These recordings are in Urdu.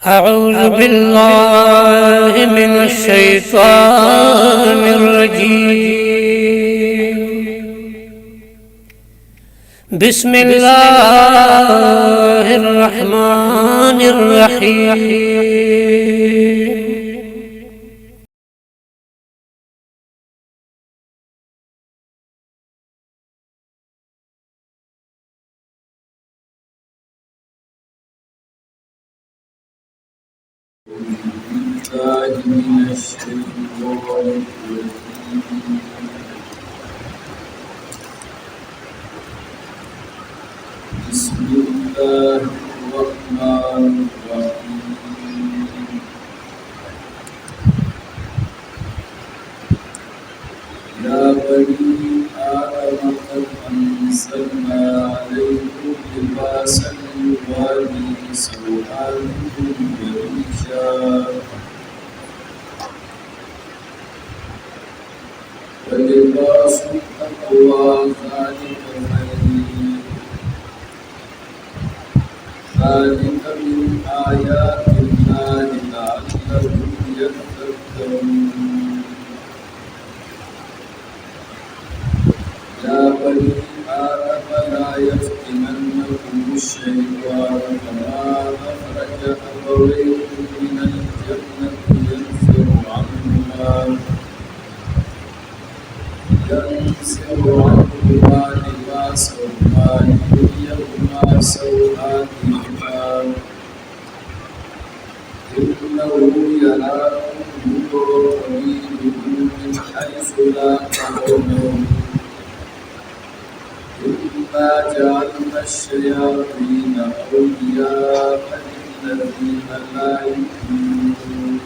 أعوذ بالله من الشيطان الرجيم. بسم الله الرحمن الرحيم. من الشيطان الرجيم. بسم الله الرحمن الرحيم. يا بني آدم قد أنزلنا عليكم لباسا يواري سوآتكم وريشا ولباس التقوى ذلك خير. ذلك من آيات الله لعلهم يتذكرون. يا بني آدم لا يفتننكم الشيطان كما أخرج أبويكم من الجنة ينزع عنهما لباسهما ليريهما سوآتهما إنه يراكم هو وقبيله من حيث لا ترونهم إنا جعلنا الشياطين أولياء للذين لا يؤمنون.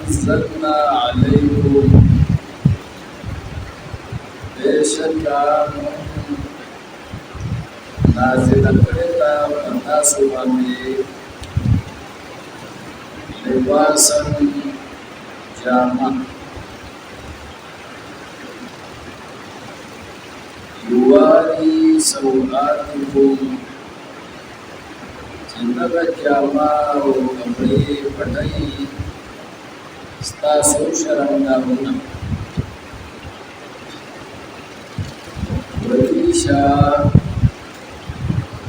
أنزلنا عليكم بشكا نازل كريتا والناس وامي لباسا جامع يواري سوآتكم جنة جامع وكبري فتي ستاسو شرمناهن وريشا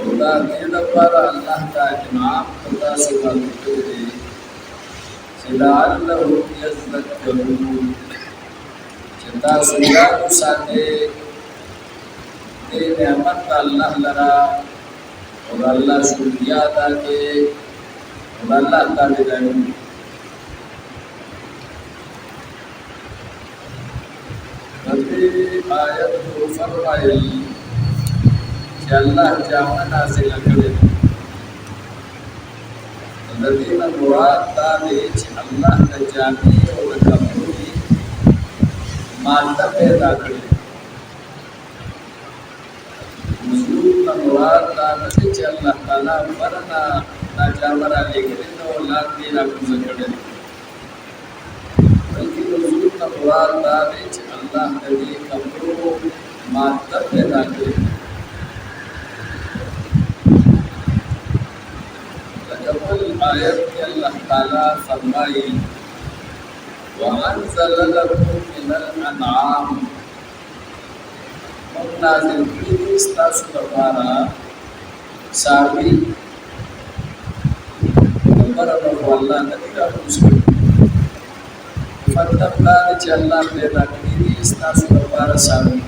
او دا دې لپاره الله تعالی انعام پتا سبا کوي چې لعلهم یذکرون چې تاسو یاد وساتئ دې نعمت الله لرا او الله شکریا ادا کړئ او الله تعالی دې آیت کو فرمایي چې الله جامه نازل کړي الذين مراد دا دي چې الله د جامې او د کپړې ماده پیدا کړي نزول مراد دا دي چې الله تعالی ورنه دا جامه را لګړي نو لاندې را کوز کړي بلکې نزول مراد دا دي چې الله د دې کپړو ماده پیدا کړي قبل آیت کے اللہ تعالیٰ فرمائی وَأَنزَلَ لَكُم مِّنَ الْأَنْعَامِ من نازل کړي ستاسو لپاره څاروي خبره به الله نه دی راوستي مطلب دا دی چې الله پیدا کړي دي ستاسو لپاره څاروي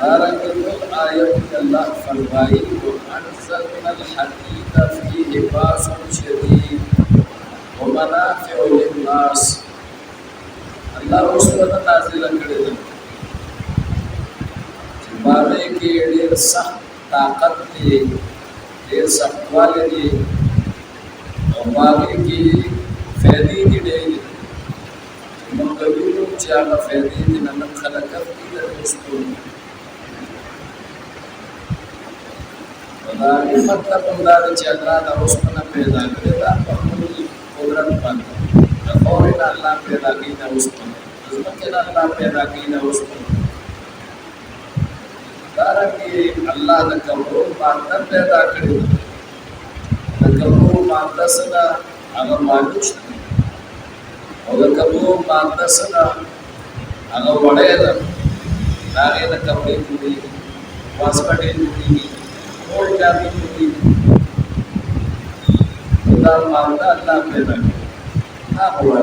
بل آیت کے اللہ فرمائی وَأَنزَلْنَا الْحَدِيدَ فِيهِ بَأْسٌ شَدِيدٌ وَمَنَافِعُ لِلنَّاسِ اللہ اس وقت نازل کړي دي چې باندې کې ډېر سخت طاقت دی ډېر سختوالی دی او باندې کې فائدې دي ډېرې موږ وینو چې هغه فائدې دي نن خلک کوي د رسول دا مطلب دا چې الله دا اوسمنه پیدا کړی دا په خپل قدرت باندې دا اورین الله پیدا کړی دا اوسمنه ځکه دا الله پیدا کړی دا اوسمنه دا رنګه الله د کبرو باندې پیدا کړی د کبرو باندې سره هغه مالوش او د کبرو باندې سره هغه وړه ده دا نه د کبرې کوي واسپټې کوي اور جاتی ہوتی خدا مانتا اللہ پیدا نہ ہوا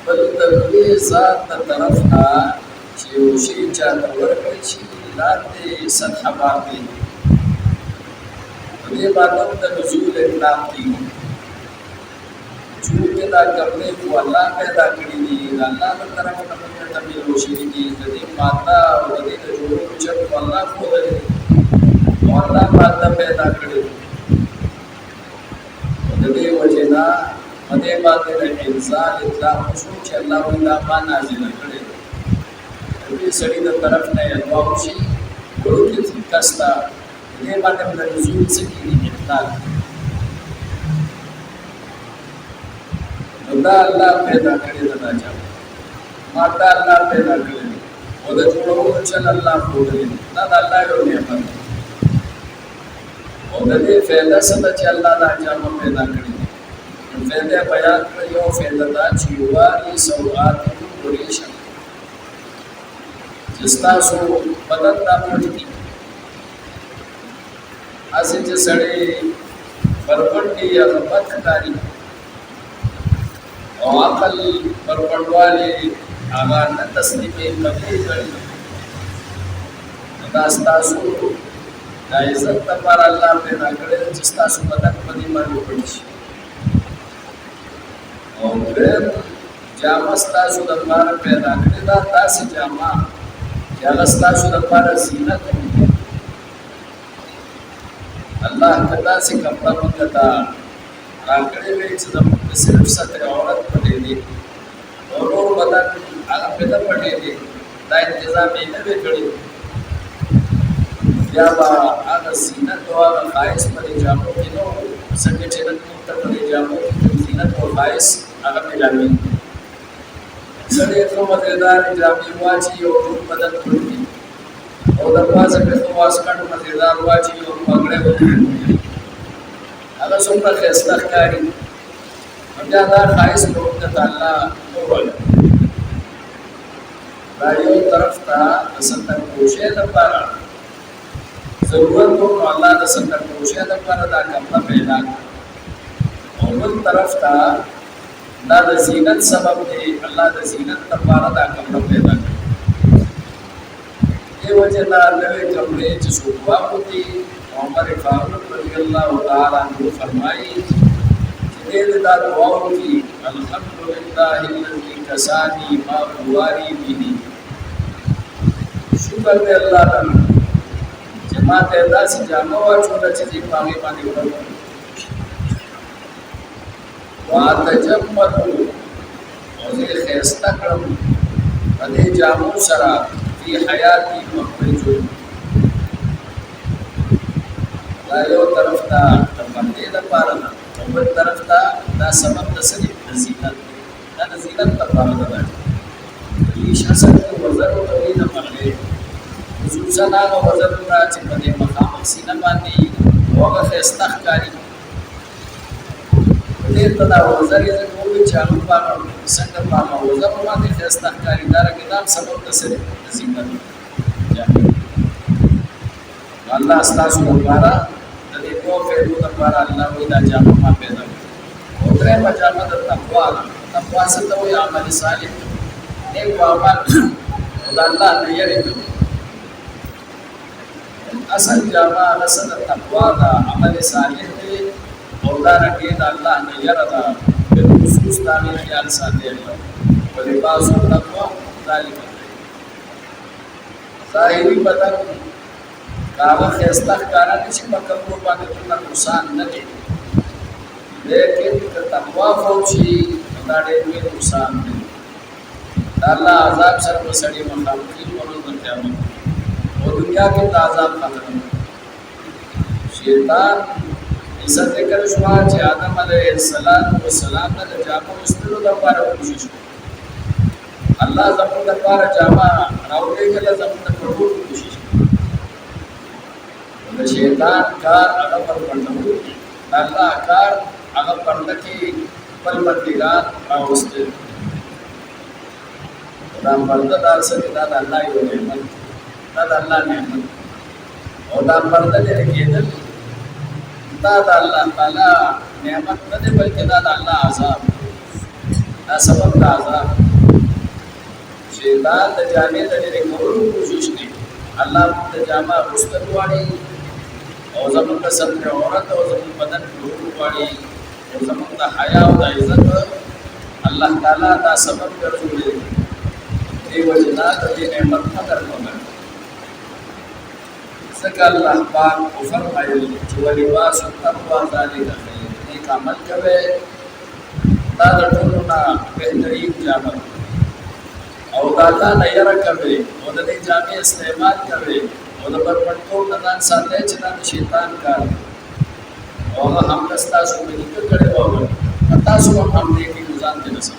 بل تبلیغ ذات طرف نہ چیوشی چاہتا ورکشی لاتے سطح باقی یہ باتوں کا نزول اقلام کی چونکہ دا کرنے کو اللہ پیدا کری دی اللہ کا طرف نمجھے تبلیغ روشنی کی قدیم ماتا اور قدیم جوڑوں چک اللہ کو دے اور اللہ ماتا پیدا کری قدیم وجہنا مدے باتے رہے انسان اطلاع خوشو چھ اللہ و اللہ ما نازل کری قدیم سڑی دا طرف نے ادواؤشی گروہ کی کستا قدیم باتے میں نزول سکی اطلاع دا اللہ پیدا کړی دا چا ماتا اللہ پیدا کړی او د جوړولو چل الله کولی دا الله یو نعمت او د دې فائدہ څه چې الله دا چا پیدا کړی فائدہ بیان کړی یو فائدہ دا چې واري سوات پولیشن جستا سو بدن دا پټی اسې چې سړی پرپټي یا بدکاری او عقل پر پړواله هغه نه تسلیمې کړې کړې دا تاسو د عزت لپاره الله پیدا کړی چې تاسو بدن په دې باندې پټ شي او ډېر جامه تاسو د لپاره پیدا کړی دا تاسو جامه چې هغه تاسو د لپاره زینت الله کدا سي کپڑا مونږه راکړې وې چې صرف ستر عورت پټې دي اور بدن هغه پیدا پټې دي دا انتظام یې نه وکړي بیا با هغه زینت او هغه خایس پرې جامو کې نو څنګه چې نن ته پرې جامو کې زینت او خایس هغه ملامي سړی ته مزیدار جامې واچي او بدن پټې او د پاسه په واسکټ مزیدار واچي او پګړې وته هغه څومره خسته ښکاري بیا دا خایس لوګ ته الله وویل دا یو طرف ته ستر کو کوشش لپاره ضرورت نو الله د څنګه کوشش لپاره دا کمه پیدا کړ او بل طرف ته دا د زینت سبب دی الله د زینت لپاره دا کمه پیدا کړ دی وجه دا نوې کمرې چې څوک واپوتي عمر فاروق رضی الله تعالی عنہ فرمایي دې دا دعا وکړي الحمدلله الذي کسانی ما بواری به شکر دې الله تعالی چې ما ته داسې جامه واچوله چې دې پاغې باندې ورغلم واتجملوا او زه ښایسته کړم په دې جامو سره فی حیاتي مخرجو دا یو طرف ته د باندې لپاره ده او بل طرف ته دا سبب د سړي د زینت دا د زینت لپاره ده دې شخص ته وزر او توین باندې خصوصا هغه وزر چې په دې مقام سینه باندې هغه ښایسته ښکاري دې ته دا وزر یې کوي چې هغه په څنګه په وزر باندې ښایسته ښکاري دا کتاب سبب د سړي د زینت الله استاسو لپاره د دې په فیدو لپاره الله وی دا جامه ما پیدا کړ او درې پجامه د تقوا څه ته وي عمل صالح نیک عمل د الله نه یری اصل جامه اصل تقوا دا عمل صالح دی او دا رګي د الله نه یره دا په خصوص باندې خیال ساتي او لباس تقوا ذالک ظاهری بدن داغه خستخ کارا چې په کوم باندې څه نقصان نه دي لیکن تقوا فوجي دا ډېر نقصان دي الله عذاب سره وسړي مخامخي ورو د قیامت او دنیا کې عذاب ختم شیطان عزت ذکر شو چې آدم علیه السلام نه جامو استلو د لپاره کوشش الله زموږ لپاره جامه راوړي کله زموږ لپاره کوشش د شیطان کار هغه پر پړنو الله کار هغه پړنه کې بل بندګان راوسته دا پرده دار سره دا الله یو نعمت دا الله نعمت او دا پرده دې کېدل دا الله تعالی نعمت نه دی بلکې دا الله عذاب دا سبب دا عذاب شیطان د جامې د لري کولو کوشش کوي الله د جامه مستقواړي او زموږ د ستر عورت او زموږ بدن ټول واړي او زموږ د حیا او د عزت الله تعالی دا سبب ګرځولي دی وجنا ته نعمت قدر وکړه ځکه الله پاک فرمایي چې ولباس التقوا ذلک خیر نیک عمل کوي دا د ټولو نه بهترین جامه او دا الله نه یره کوي او د دې جامې استعمال کوي او د برپټو نن ساتي چې د شیطان کار او هغه هم تاسو په دې کې کړي وو تاسو هم دې کې ځان دې نسو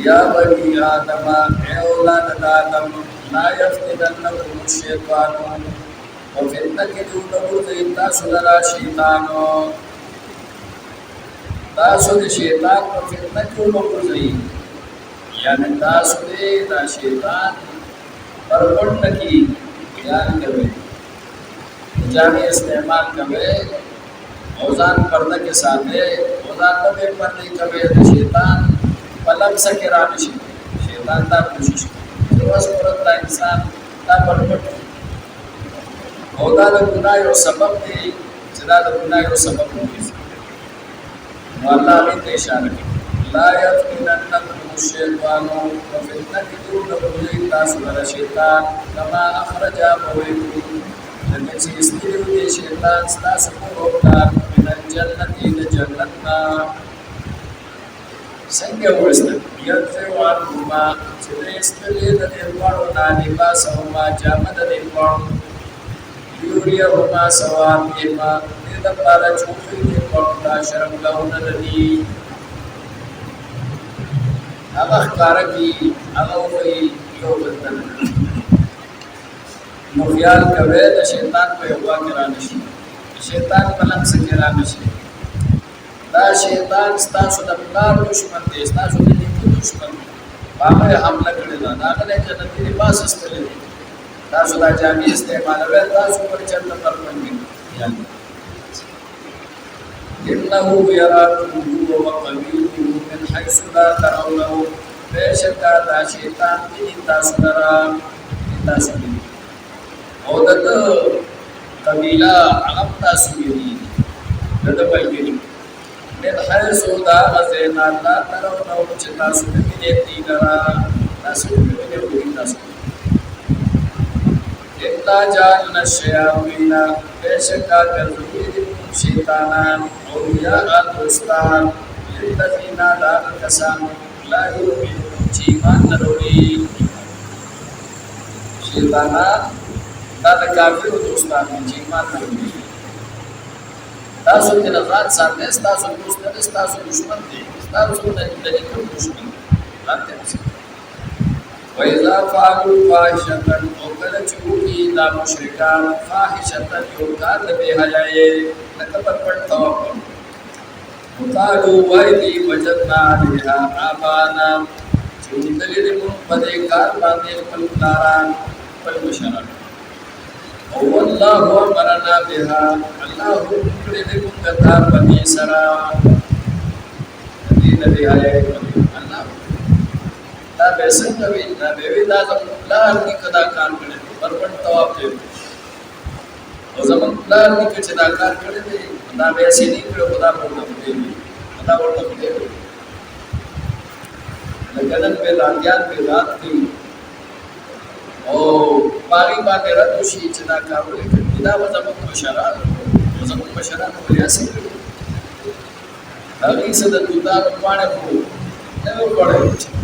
یا بنی آدم اے اولاد آدم لا یفتننکم الشیطان او فتنه کې دوی تاسو لرا شیطانو تاسو د شیطان په فتنه کې وګورئ یعنی تاسو دې دا شیطان پر پړنه کې بیان کوي جامې استعمال کوي او ځان پرده کې ساتي او ځان ته پرده کوي د شیطان پلم سکه راشي شیطان دا کوشش کوي اوس پرته انسان دا پړپټ او دا د ګناه یو سبب دی چې دا د ګناه یو سبب دی نو الله دې اشاره کوي لا يفتننكم الشيطان وفتنة تولي تاسو له شیطان کما اخرج ابويكم لکه چې استریو دې شیطان تاسو په وکړه من الجنة الى جنتنا څنګه ورسته یته وانما چې دې استلې د دې وړو نه لباس او ما جامه د دې وړو یوریا وما سوام یما دې د پاره چوکې دې وړو دا شرم لاونه دي هغه ښکارا کی هغه وی یو بدن نو خیال کوي د شیطان په یو واقع را نشي شیطان په لمس کې را نشي دا شیطان ستاسو د پلار دشمن دی ستاسو د دین دشمن باغه حمله کړې ده دا نه جنتي لباس استلې تاسو دا جامې استعمالوي تاسو پر چرته پرمنګي انه يراكم هو وقبيله من حيث لا ترونه بشکا دا شیطان دې تاسو درا تاسو او دته قبیله هغه تاسو ویلي دته پېږي من حيث دا غزنا لا ترونه چې تاسو دې دې درا تاسو دې تاسو إِنَّا جَعَلْنَا الشَّيَاطِينَ بِشَكَّا كَذَّبُوا شَيْطَانًا أَوْلِيَاءَ دُوستان لِلَّذِينَ لَا كَسَانُوا لَا يُؤْمِنُونَ ایمان نلري شیطانان دا د کافرو دوستان دي ایمان نلري تاسو د نظر ساتنه تاسو دوست نه تاسو دشمن دي تاسو د دې دشمن راته وَإِذَا فَعَلُوا فَاحِشَةً أَوْ كَذَّبُوا دا مشرکان فاحشة یو کار د بے حیاي نکبر پر توکل وقالوا وَإِذَا وَجَدْنَا عَلَيْهَا آبَاءَنَا چوندلې موږ په دې کار باندې خپل پلاران خپل مشران او والله امرنا بها الله کړې دې موږ ته باندې سرا دې د بے حیاي الله دا به څنګه وي دا به وي دا پلار کې کدا کار کړي پرپټ تواب دی او زمون پلار کې چې دا کار کړي دی دا به سي نه کړو خدا په دې دی خدا ورته دی لکه په لاګیان په رات دی او پاری باندې راځي چې دا کار وکړي دا زمون مشران ولیا سي هغه څه د دوه پاڼه په نو وړي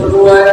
Kuruaya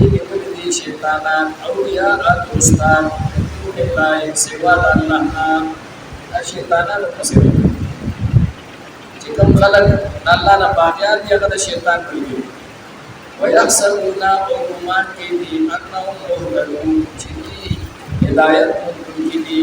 ini berdiri syaitan awliya al-ustad nilai sewa Allah syaitan al-kasir jika mengkalan Allah na bahagian dia kata syaitan berdiri wayahsabuna umuman kini annahum muhtadun jadi hidayat mungkin kini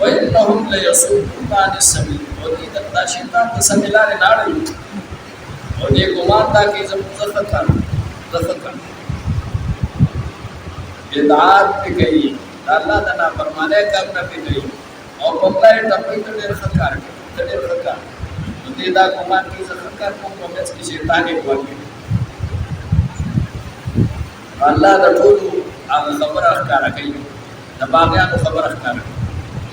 وإنهم ليصدون عن السبيل ودي دا شیطان ته سملار لاړی او دې ګمان تا کې زفکر بدعات په کوي الله دا فرمانه کار نه کوي او په پلای د پیټ ډېر خکار کوي ډېر خکار دې دا ګمان کې زفکر کوم په مڅ کې شیطان یې کوي الله دا ټول هغه خبره ښکارا کوي د باغیانو خبره ښکارا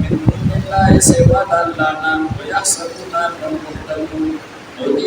min dunillahi sewa Allah wa yahsabuna muhtadun odi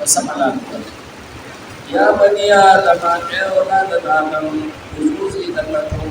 wasamalan ya bani adam e aulad adam huzuzi dalakum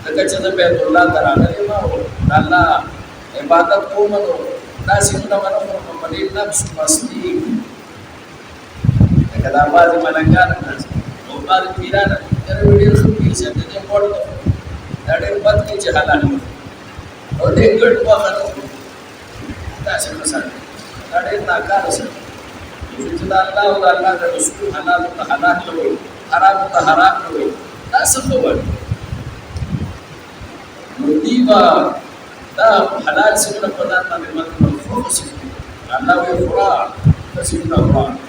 Dekat Baitullah terangkan mau Allah ibadat ko mano nasi naman ako mamalin nafs pasti kadaba di malanggan nas o bad pirana tere video khudi se te photo dade bad ki jahalan o de good ko khano nasi masan dade nakar se jida Allah da rasul halal ta halal lo haram ta haram lo nasi khobal Mutiba da halal sifna padan na mafhum sifna Allah wa fura sifna fura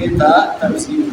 kita tafsir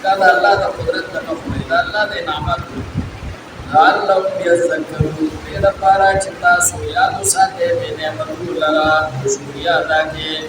kada Allah da kudrat da mafai da Allah da inamat Allah ya zakaru da fara cinta so ya dusa da me ne mabula shukriya da ke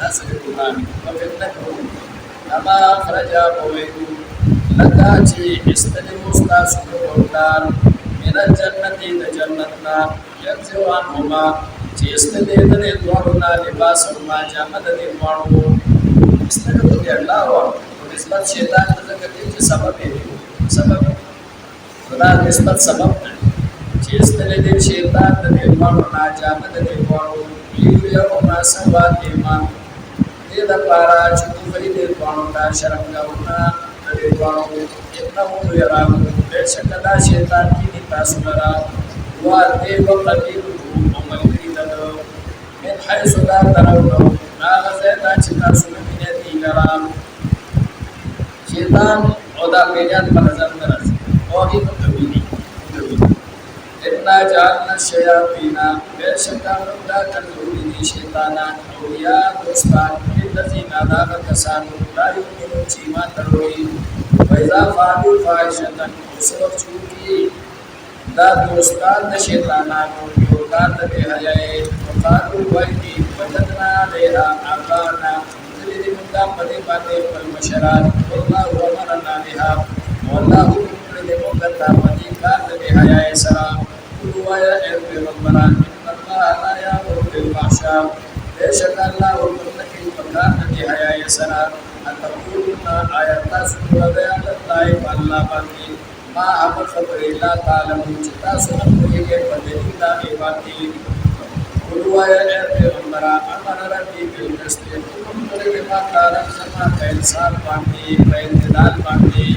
nasir Tuhan Wafitnakum Nama kharaja bawaiku Lakaci istadi musta sukurutan Minal jannati da jannatna Yakziru anhuma Ci istadi dani dwaruna libasahuma Jamadani dwaru Istadi tu Allah nisbat syaitan tersebut ci sabab ini Sabab Kena nisbat sabab Ci istadi din syaitan dani dwaruna Jamadani dwaru Yuriyahuma sawatima Ida para cukup beri diriwang dan syaranggauna diriwang innahu yarakum bersakada syaitan kini tasudara wa dewa qadiru umal kiridado min haitsu la tarawna na zata cita sunaminya tigara syaitan oda penyan panazar teras oh itu kebini inna ja'alna syayatina bersakada dan ini syaitana awliya dostan lillazina la kasanu la yu'minu cima teroi wa iza fa'alu fahishatan usur cuki la dostan da syaitana yokan da behayai wa qalu wa inni wajadna alaiha abana jadi mudam pade wal masyarat wallahu amarna biha wallahu yu'minu kata pade kan da behayai salam kulwaya el rabbana Allah la ya'muru bil fahsya besyakalla ulunaki perkara di hayya sana ataquluna ayata suraya Allah Allah bagi ma amal khabarilla ta'ala cita sunan ke padinda ibati kulwaya el rabbana amara rabbi bil qisti kullu ma kana sama insan bandi baitidal bandi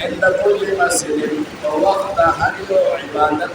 عند كل مسجد ووقت حج عبادت